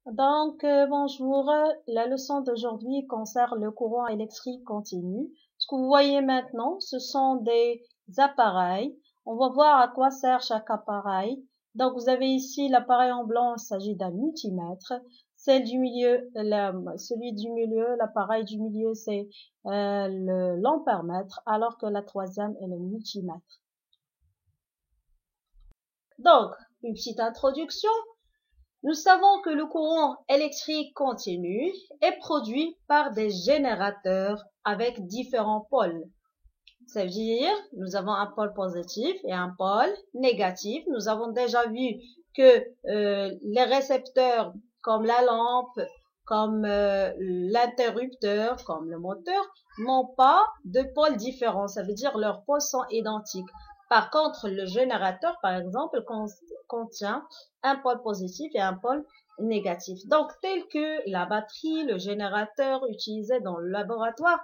Bonjour. La leçon d'aujourd'hui concerne le courant électrique continu. Ce que vous voyez maintenant, ce sont des appareils. On va voir à quoi sert chaque appareil. Donc, vous avez ici l'appareil en blanc, il s'agit d'un multimètre. Celui du milieu, l'appareil du milieu, c'est le l'ampèremètre, alors que la troisième est le multimètre. Donc, une petite introduction. Nous savons que le courant électrique continu est produit par des générateurs avec différents pôles. C'est-à-dire, nous avons un pôle positif et un pôle négatif. Nous avons déjà vu que les récepteurs, comme la lampe, comme l'interrupteur, comme le moteur, n'ont pas de pôles différents. Ça veut dire leurs pôles sont identiques. Par contre, le générateur, par exemple, contient un pôle positif et un pôle négatif. Donc, tel que la batterie, le générateur utilisé dans le laboratoire,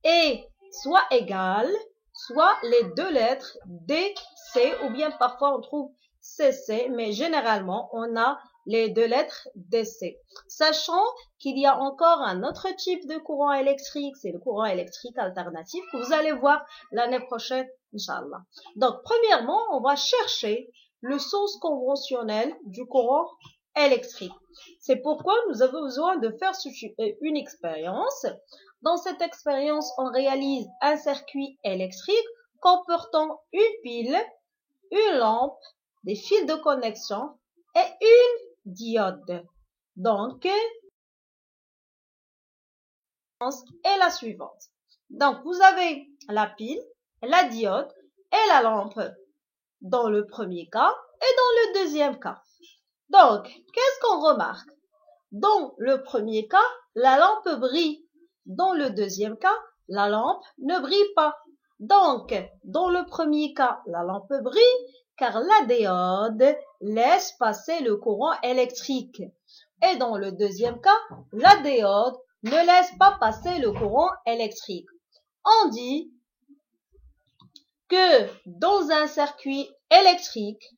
est soit égal, soit les deux lettres D, C, ou bien parfois on trouve CC, mais généralement on a les deux lettres DC. Sachant qu'il y a encore un autre type de courant électrique, c'est le courant électrique alternatif que vous allez voir l'année prochaine, Inch'Allah. Donc, premièrement, on va chercher le sens conventionnel du courant électrique. C'est pourquoi nous avons besoin de faire une expérience. Dans cette expérience, on réalise un circuit électrique comportant une pile, une lampe, des fils de connexion et une diode. Donc, est la suivante. Donc, vous avez la pile, la diode et la lampe dans le premier cas et dans le deuxième cas. Donc, qu'est-ce qu'on remarque? Dans le premier cas, la lampe brille. Dans le deuxième cas, la lampe ne brille pas. Donc, dans le premier cas, la lampe brille car la diode laisse passer le courant électrique. Et dans le deuxième cas, la diode ne laisse pas passer le courant électrique. On dit que dans un circuit électrique,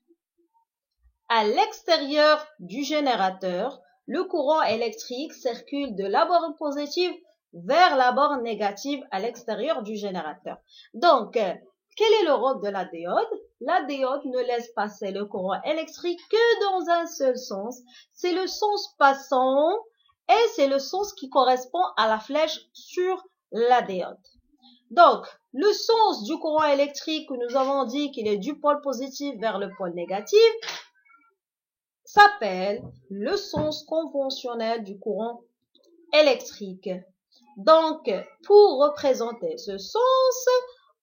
à l'extérieur du générateur, le courant électrique circule de la borne positive vers la borne négative à l'extérieur du générateur. Donc, quel est le rôle de la diode? La diode ne laisse passer le courant électrique que dans un seul sens. C'est le sens passant et c'est le sens qui correspond à la flèche sur la diode. Donc, le sens du courant électrique que nous avons dit qu'il est du pôle positif vers le pôle négatif s'appelle le sens conventionnel du courant électrique. Donc, pour représenter ce sens,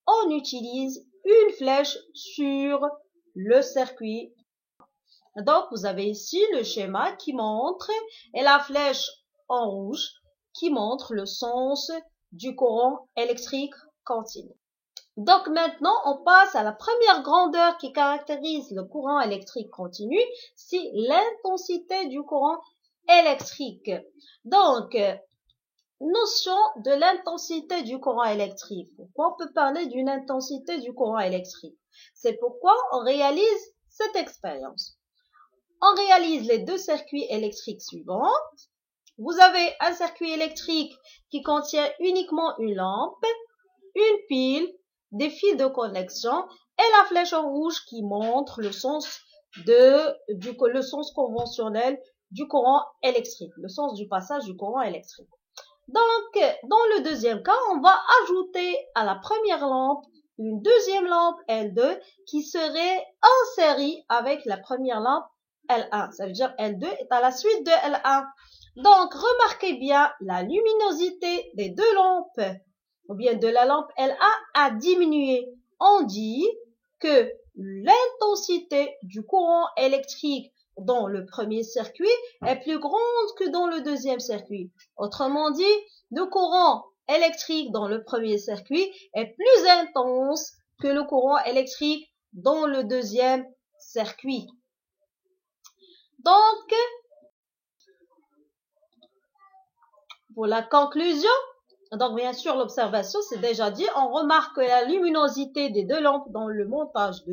on utilise une flèche sur le circuit. Donc, vous avez ici le schéma qui montre et la flèche en rouge qui montre le sens du courant électrique continu. Donc maintenant, on passe à la première grandeur qui caractérise le courant électrique continu, c'est l'intensité du courant électrique. Donc, notion de l'intensité du courant électrique. Pourquoi on peut parler d'une intensité du courant électrique? C'est pourquoi on réalise cette expérience. On réalise les deux circuits électriques suivants. Vous avez un circuit électrique qui contient uniquement une lampe, une pile, des fils de connexion et la flèche en rouge qui montre le sens conventionnel du courant électrique, le sens du passage du courant électrique. Donc, dans le deuxième cas, on va ajouter à la première lampe une deuxième lampe L2 qui serait en série avec la première lampe L1. Ça veut dire L2 est à la suite de L1. Donc, remarquez bien la luminosité des deux lampes ou bien de la lampe L1 a diminué. On dit que l'intensité du courant électrique dans le premier circuit est plus grande que dans le deuxième circuit. Autrement dit, le courant électrique dans le premier circuit est plus intense que le courant électrique dans le deuxième circuit. Donc, pour la conclusion, Donc, bien sûr, l'observation, c'est déjà dit. On remarque que la luminosité des deux lampes dans le montage 2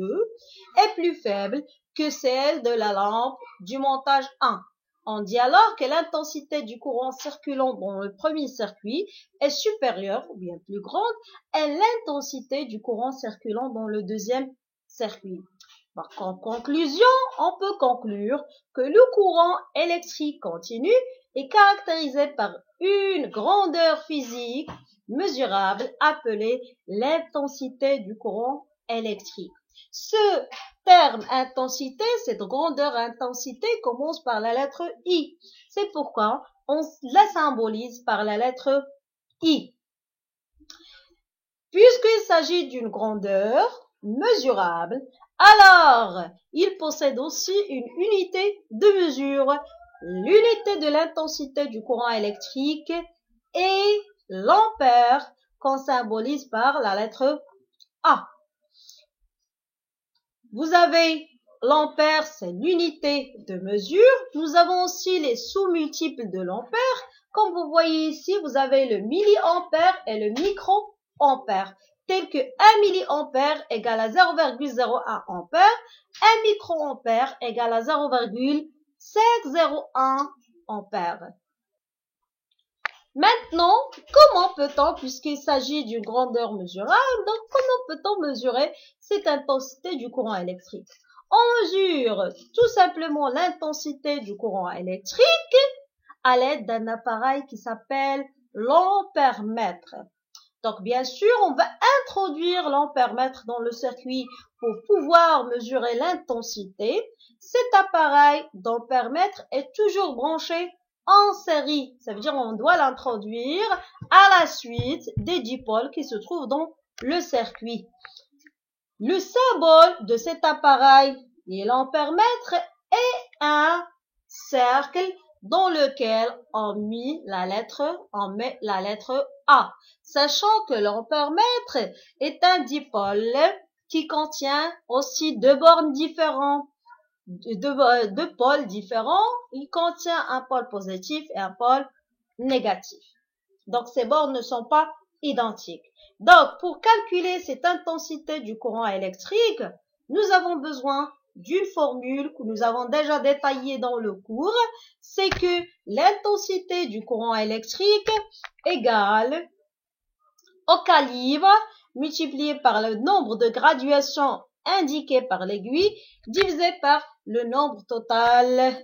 est plus faible que celle de la lampe du montage 1. On dit alors que l'intensité du courant circulant dans le premier circuit est supérieure ou bien plus grande à l'intensité du courant circulant dans le deuxième circuit. Donc, en conclusion, on peut conclure que le courant électrique continu est caractérisé par une grandeur physique mesurable appelée l'intensité du courant électrique. Ce terme intensité, cette grandeur intensité commence par la lettre I. C'est pourquoi on la symbolise par la lettre I. Puisqu'il s'agit d'une grandeur mesurable, alors il possède aussi une unité de mesure. L'unité de l'intensité du courant électrique est l'ampère qu'on symbolise par la lettre A. Vous avez l'ampère, c'est l'unité de mesure. Nous avons aussi les sous-multiples de l'ampère. Comme vous voyez ici, vous avez le milliampère et le microampère, tel que 1 milliampère égale à 0,01 ampère, 1 microampère égale à 0,501 ampère. Maintenant, comment peut-on, puisqu'il s'agit d'une grandeur mesurable, donc comment peut-on mesurer cette intensité du courant électrique? On mesure tout simplement l'intensité du courant électrique à l'aide d'un appareil qui s'appelle l'ampèremètre. Donc, bien sûr, on va introduire l'ampèremètre dans le circuit pour pouvoir mesurer l'intensité. Cet appareil d'ampèremètre est toujours branché en série. Ça veut dire qu'on doit l'introduire à la suite des dipôles qui se trouvent dans le circuit. Le symbole de cet appareil et l'ampèremètre est un cercle dans lequel on met la lettre A, sachant que l'ampèremètre est un dipôle qui contient aussi deux bornes différentes, deux pôles différents. Il contient un pôle positif et un pôle négatif. Donc, ces bornes ne sont pas identiques. Donc, pour calculer cette intensité du courant électrique, nous avons besoin d'une formule que nous avons déjà détaillée dans le cours. C'est que l'intensité du courant électrique égale au calibre multiplié par le nombre de graduations indiquées par l'aiguille divisé par le nombre total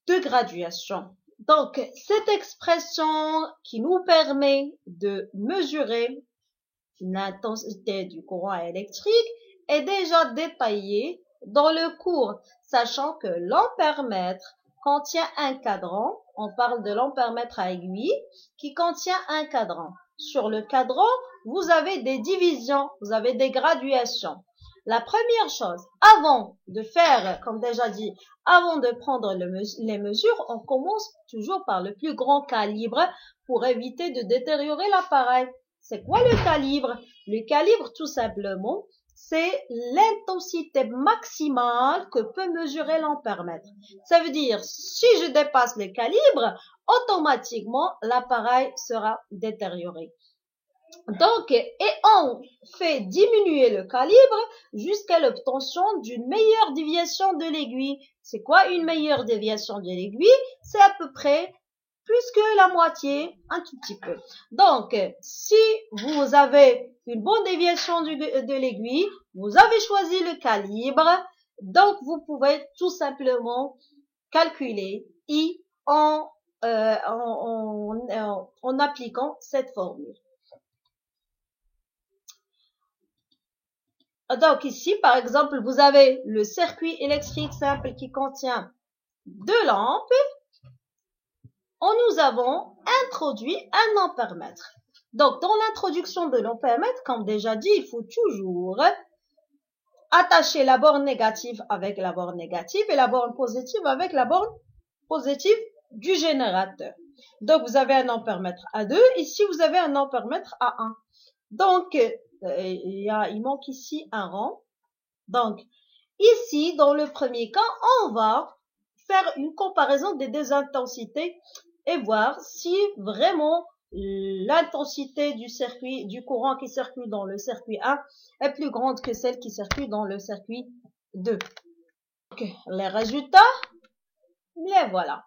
de graduations. Donc, cette expression qui nous permet de mesurer l'intensité du courant électrique est déjà détaillée dans le cours, sachant que l'ampèremètre contient un cadran. On parle de l'ampèremètre à aiguille qui contient un cadran. Sur le cadran, vous avez des divisions, vous avez des graduations. La première chose, avant de faire, comme déjà dit, avant de prendre les mesures, on commence toujours par le plus grand calibre pour éviter de détériorer l'appareil. C'est quoi le calibre? Le calibre, tout simplement, c'est l'intensité maximale que peut mesurer l'ampèremètre. Ça veut dire, si je dépasse le calibre, automatiquement, l'appareil sera détérioré. Donc, et on fait diminuer le calibre jusqu'à l'obtention d'une meilleure déviation de l'aiguille. C'est quoi une meilleure déviation de l'aiguille? C'est à peu près plus que la moitié, un tout petit peu. Donc, si vous avez une bonne déviation de l'aiguille, vous avez choisi le calibre, donc vous pouvez tout simplement calculer I en appliquant cette formule. Donc ici, par exemple, vous avez le circuit électrique simple qui contient deux lampes. Nous avons introduit un ampèremètre. Donc, dans l'introduction de l'ampèremètre, comme déjà dit, il faut toujours attacher la borne négative avec la borne négative et la borne positive avec la borne positive du générateur. Donc, vous avez un ampèremètre à 2. Ici, vous avez un ampèremètre à 1. Donc, il manque ici un rang. Donc, ici, dans le premier cas, on va faire une comparaison des deux intensités et voir si vraiment l'intensité du courant qui circule dans le circuit 1 est plus grande que celle qui circule dans le circuit 2. Donc, les résultats, les voilà.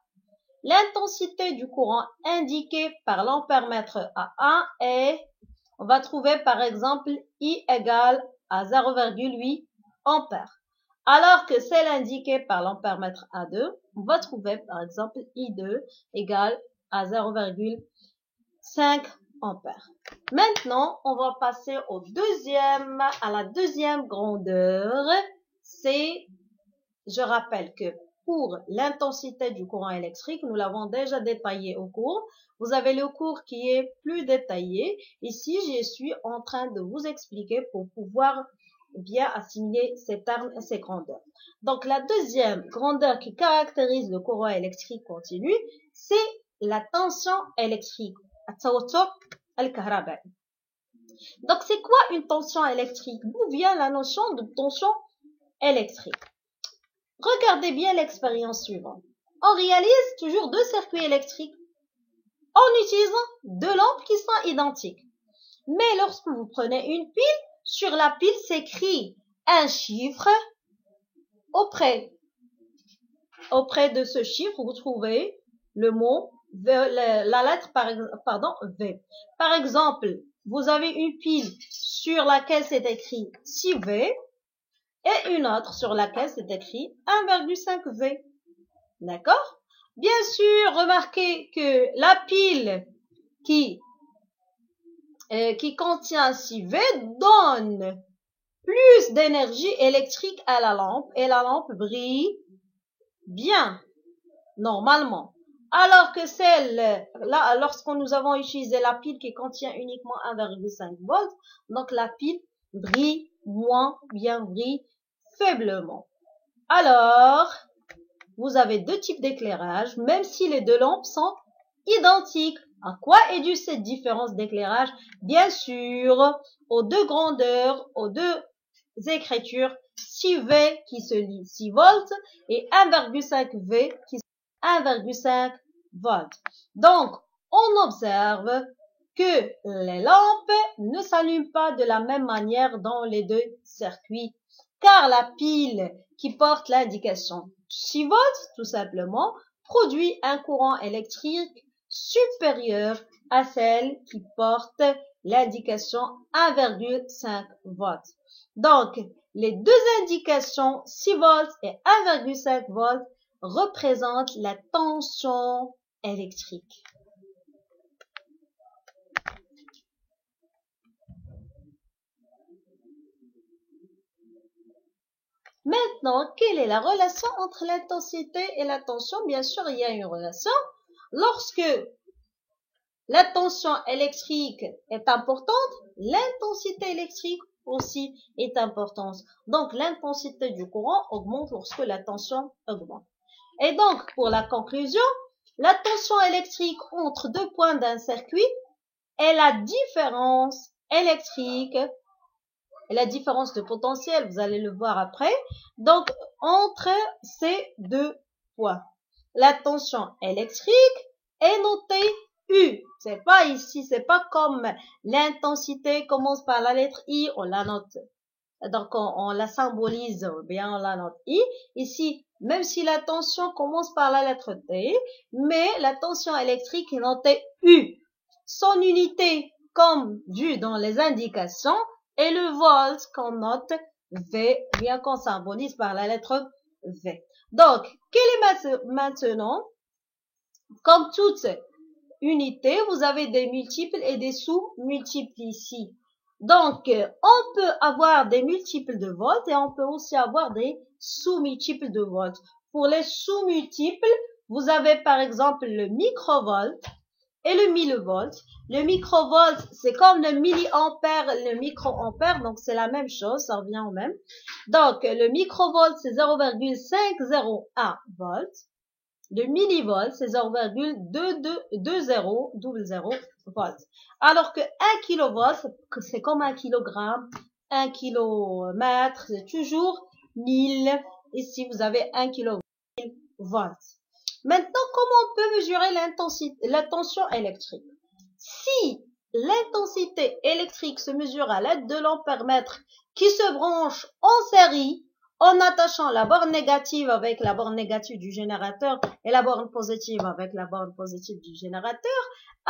L'intensité du courant indiquée par l'ampèremètre à 1 est, on va trouver par exemple I égale à 0,8 ampères. Alors que celle indiquée par l'ampèremètre A2, on va trouver par exemple I2 égale à 0,5 ampères. Maintenant, on va passer à la deuxième grandeur. C'est, je rappelle que pour l'intensité du courant électrique, nous l'avons déjà détaillé au cours. Vous avez le cours qui est plus détaillé. Ici, je suis en train de vous expliquer pour pouvoir bien assimiler ces termes et ces grandeurs. Donc, la deuxième grandeur qui caractérise le courant électrique continu, c'est la tension électrique. Donc, c'est quoi une tension électrique? D'où vient la notion de tension électrique? Regardez bien l'expérience suivante. On réalise toujours deux circuits électriques en utilisant deux lampes qui sont identiques. Mais lorsque vous prenez une pile, sur la pile s'écrit un chiffre. Auprès de ce chiffre, vous trouvez le mot, la lettre, V. Par exemple, vous avez une pile sur laquelle c'est écrit 6V et une autre sur laquelle c'est écrit 1,5V. D'accord? Bien sûr, remarquez que la pile qui contient 6V donne plus d'énergie électrique à la lampe et la lampe brille bien, normalement. Alors que là, lorsque nous avons utilisé la pile qui contient uniquement 1,5 volts, donc la pile brille moins bien, brille faiblement. Alors, vous avez deux types d'éclairage, même si les deux lampes sont identiques. À quoi est due cette différence d'éclairage? Bien sûr, aux deux grandeurs, aux deux écritures, 6V qui se lit 6 volts et 1,5V qui se lit 1,5 volts. Donc, on observe que les lampes ne s'allument pas de la même manière dans les deux circuits, car la pile qui porte l'indication 6 volts, tout simplement, produit un courant électrique supérieur à celle qui porte l'indication 1,5 volts. Donc, les deux indications 6 volts et 1,5 volts représentent la tension électrique. Maintenant, quelle est la relation entre l'intensité et la tension? Bien sûr, il y a une relation. Lorsque la tension électrique est importante, l'intensité électrique aussi est importante. Donc, l'intensité du courant augmente lorsque la tension augmente. Et donc, pour la conclusion, la tension électrique entre deux points d'un circuit est la différence électrique et la différence de potentiel, vous allez le voir après. Donc, entre ces deux points, la tension électrique est notée U. C'est pas ici, c'est pas comme l'intensité commence par la lettre I, on la note. Donc, on la symbolise, bien on la note I. Ici, même si la tension commence par la lettre T, mais la tension électrique est notée U. Son unité, comme vu dans les indications, est le volt qu'on note V, bien qu'on symbolise par la lettre V. Donc, quelle est maintenant, comme toute unité, vous avez des multiples et des sous-multiples ici. Donc, on peut avoir des multiples de volts et on peut aussi avoir des sous-multiples de volts. Pour les sous-multiples, vous avez par exemple le microvolt et le millivolt. Le microvolt, c'est comme le milliampère, le microampère, donc c'est la même chose, ça revient au même. Donc, le microvolt, c'est 0,501 volts. Le millivolt, c'est 0,2200 volts. Alors que 1 kilovolt, c'est comme 1 kilogramme, 1 kilomètre, c'est toujours 1000. Ici, vous avez 1 kilovolt. Maintenant, comment on peut mesurer la tension électrique? Si l'intensité électrique se mesure à l'aide de l'ampèremètre qui se branche en série, en attachant la borne négative avec la borne négative du générateur et la borne positive avec la borne positive du générateur,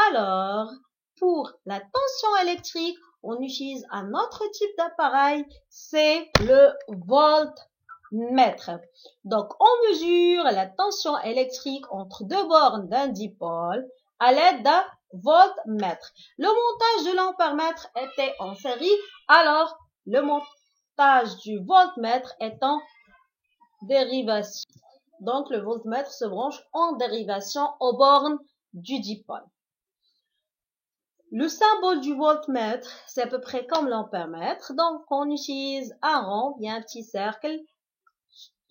alors, pour la tension électrique, on utilise un autre type d'appareil, c'est le voltmètre. Donc, on mesure la tension électrique entre deux bornes d'un dipôle à l'aide d'un voltmètre. Le montage de l'ampèremètre était en série, alors le montage du voltmètre est en dérivation. Donc, le voltmètre se branche en dérivation aux bornes du dipôle. Le symbole du voltmètre, c'est à peu près comme l'ampèremètre. Donc, on utilise un rond, bien un petit cercle,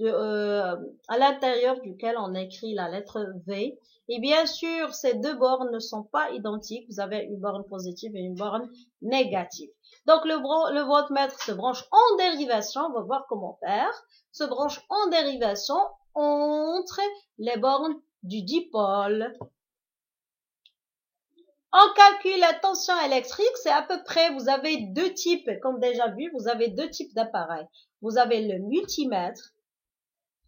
à l'intérieur duquel on écrit la lettre V. Et bien sûr, ces deux bornes ne sont pas identiques. Vous avez une borne positive et une borne négative. Donc, le voltmètre se branche en dérivation. On va voir comment faire. Se branche en dérivation entre les bornes du dipôle. On calcule la tension électrique, c'est à peu près, vous avez deux types, comme déjà vu, vous avez deux types d'appareils. Vous avez le multimètre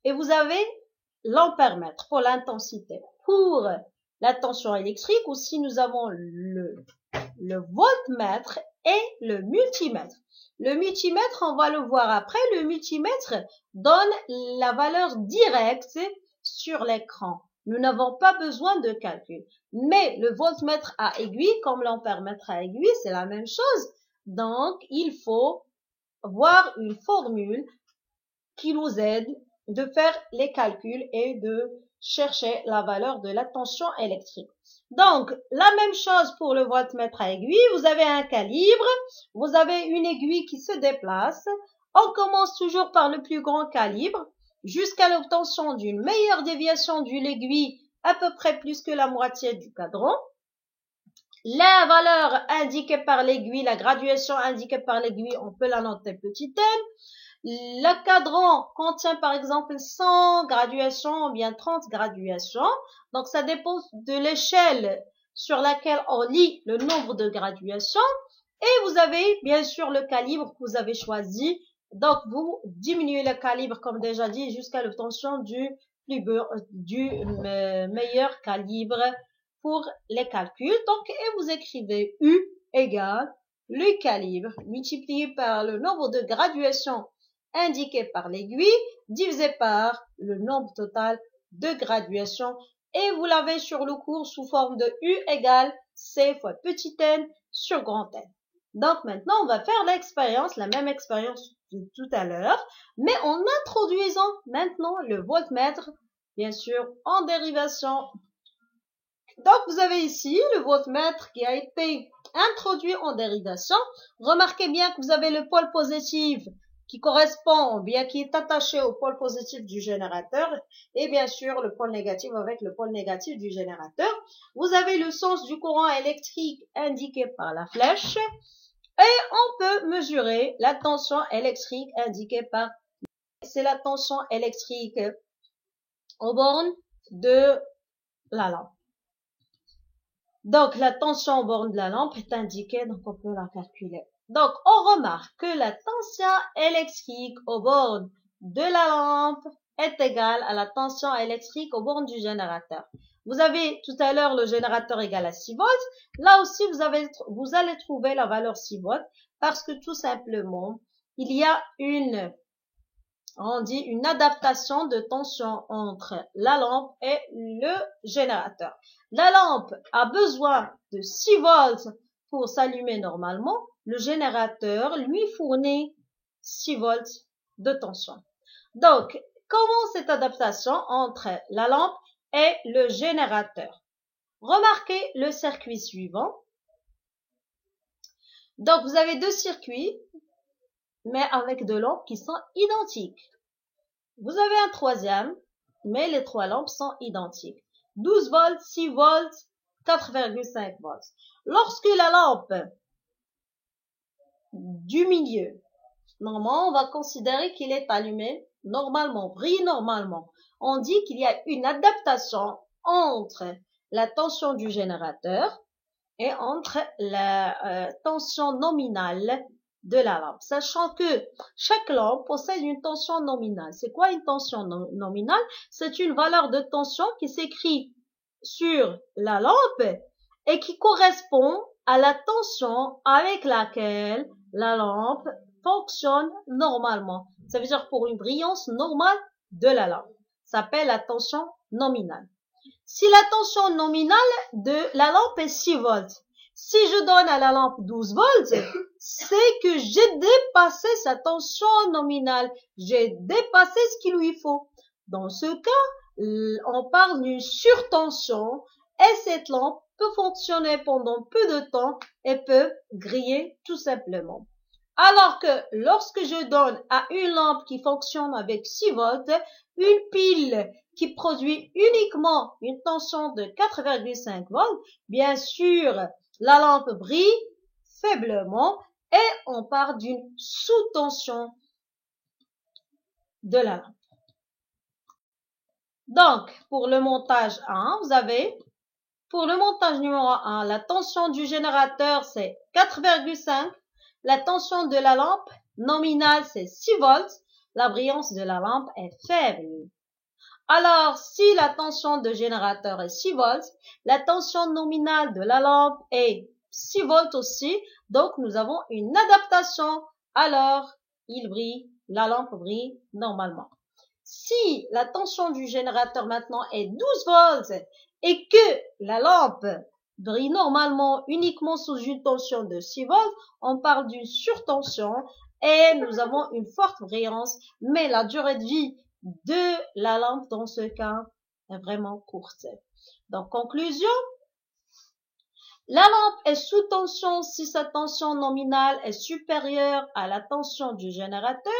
et vous avez l'ampèremètre pour l'intensité. Pour la tension électrique, aussi nous avons le voltmètre et le multimètre. Le multimètre, on va le voir après, le multimètre donne la valeur directe sur l'écran. Nous n'avons pas besoin de calcul. Mais le voltmètre à aiguille, comme l'ampèremètre à aiguille, c'est la même chose. Donc, il faut voir une formule qui nous aide de faire les calculs et de chercher la valeur de la tension électrique. Donc, la même chose pour le voltmètre à aiguille. Vous avez un calibre, vous avez une aiguille qui se déplace. On commence toujours par le plus grand calibre jusqu'à l'obtention d'une meilleure déviation de l'aiguille, à peu près plus que la moitié du cadran. La valeur indiquée par l'aiguille, la graduation indiquée par l'aiguille, on peut la noter petit n. Le cadran contient par exemple 100 graduations ou bien 30 graduations. Donc, ça dépend de l'échelle sur laquelle on lit le nombre de graduations. Et vous avez bien sûr le calibre que vous avez choisi. Donc, vous diminuez le calibre, comme déjà dit, jusqu'à l'obtention du meilleur calibre pour les calculs. Donc, et vous écrivez U égale le calibre multiplié par le nombre de graduations indiqué par l'aiguille, divisé par le nombre total de graduations. Et vous l'avez sur le cours sous forme de U égale C fois petit n sur grand N. Donc maintenant, on va faire l'expérience, la même expérience de tout à l'heure, mais en introduisant maintenant le voltmètre, bien sûr, en dérivation. Donc, vous avez ici le voltmètre qui a été introduit en dérivation. Remarquez bien que vous avez le pôle positif qui correspond, bien qui est attaché au pôle positif du générateur, et bien sûr le pôle négatif avec le pôle négatif du générateur. Vous avez le sens du courant électrique indiqué par la flèche, et on peut mesurer la tension électrique indiquée par, c'est la tension électrique aux bornes de la lampe. Donc, la tension aux bornes de la lampe est indiquée, donc on peut la calculer. Donc, on remarque que la tension électrique aux bornes de la lampe est égale à la tension électrique aux bornes du générateur. Vous avez tout à l'heure le générateur égal à 6 volts. Là aussi, vous allez trouver la valeur 6 volts parce que tout simplement, il y a une adaptation de tension entre la lampe et le générateur. La lampe a besoin de 6 volts pour s'allumer normalement. Le générateur lui fournit 6 volts de tension. Donc, comment cette adaptation entre la lampe et le générateur? Remarquez le circuit suivant. Donc, vous avez deux circuits, mais avec deux lampes qui sont identiques. Vous avez un troisième, mais les trois lampes sont identiques. 12 volts, 6 volts, 4,5 volts. Lorsque la lampe du milieu Normalement, on va considérer qu'il est allumé normalement, brille normalement. On dit qu'il y a une adaptation entre la tension du générateur et entre la tension nominale de la lampe. Sachant que chaque lampe possède une tension nominale. C'est quoi une tension nominale? C'est une valeur de tension qui s'écrit sur la lampe et qui correspond à la tension avec laquelle la lampe fonctionne normalement. Ça veut dire pour une brillance normale de la lampe. Ça s'appelle la tension nominale. Si la tension nominale de la lampe est 6 volts, si je donne à la lampe 12 volts, c'est que j'ai dépassé sa tension nominale. J'ai dépassé ce qu'il lui faut. Dans ce cas, on parle d'une surtension et cette lampe peut fonctionner pendant peu de temps et peut griller tout simplement. Alors que lorsque je donne à une lampe qui fonctionne avec 6 volts, une pile qui produit uniquement une tension de 4,5 volts, bien sûr, la lampe brille faiblement et on parle d'une sous-tension de la lampe. Donc, pour le montage 1, vous avez, pour le montage numéro 1, la tension du générateur, c'est 4,5. La tension de la lampe nominale, c'est 6 volts. La brillance de la lampe est faible. Alors, si la tension de générateur est 6 volts, la tension nominale de la lampe est 6 volts aussi. Donc, nous avons une adaptation. Alors, il brille, la lampe brille normalement. Si la tension du générateur maintenant est 12 volts et que la lampe brille normalement uniquement sous une tension de 6 volts, on parle d'une surtension et nous avons une forte brillance, mais la durée de vie de la lampe dans ce cas est vraiment courte. Donc, conclusion, la lampe est sous tension si sa tension nominale est supérieure à la tension du générateur.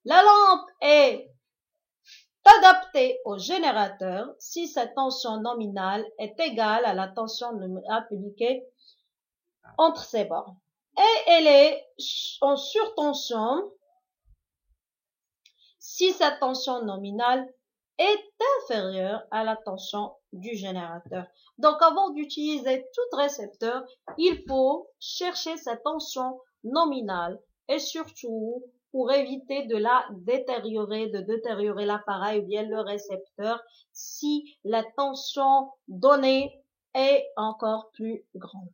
La lampe est adaptée au générateur si sa tension nominale est égale à la tension appliquée entre ses bords. Et elle est en surtension si sa tension nominale est inférieure à la tension du générateur. Donc, avant d'utiliser tout récepteur, il faut chercher sa tension nominale et surtout, pour éviter de détériorer l'appareil ou bien le récepteur si la tension donnée est encore plus grande.